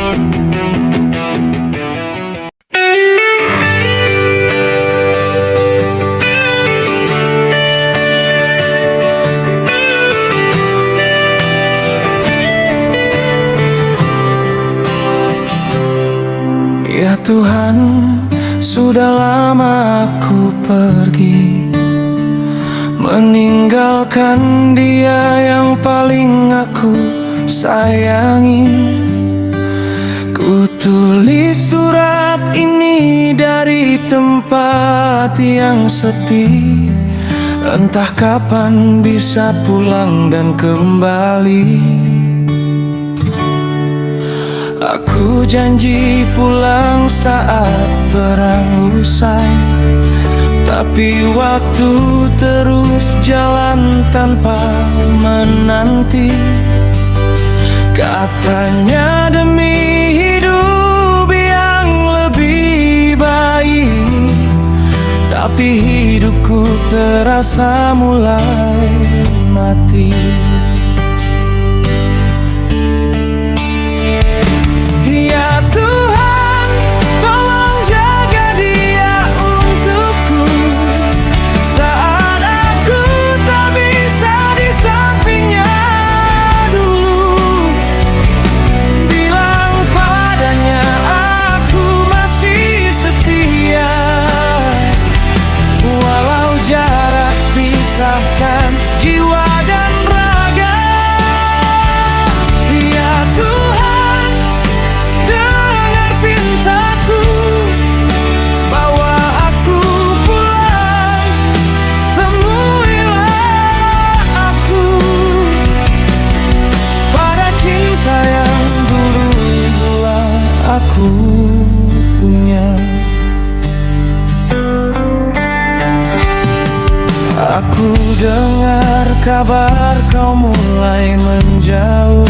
Ya Tuhan, sudah lama aku pergi, meninggalkan dia yang paling aku sayangi. Ku tulis surat ini dari tempat yang sepi, entah kapan bisa pulang dan kembali. Aku janji pulang saat perang usai, tapi waktu terus jalan tanpa menanti. Katanya demi hidup yang lebih baik, tapi hidupku terasa mulai mati. Jiwa dan raga, ya Tuhan, dengar pintaku, bawa aku pulang, temuilah aku pada cinta yang dulu aku punya. Aku dengar kabar kau mulai menjauh,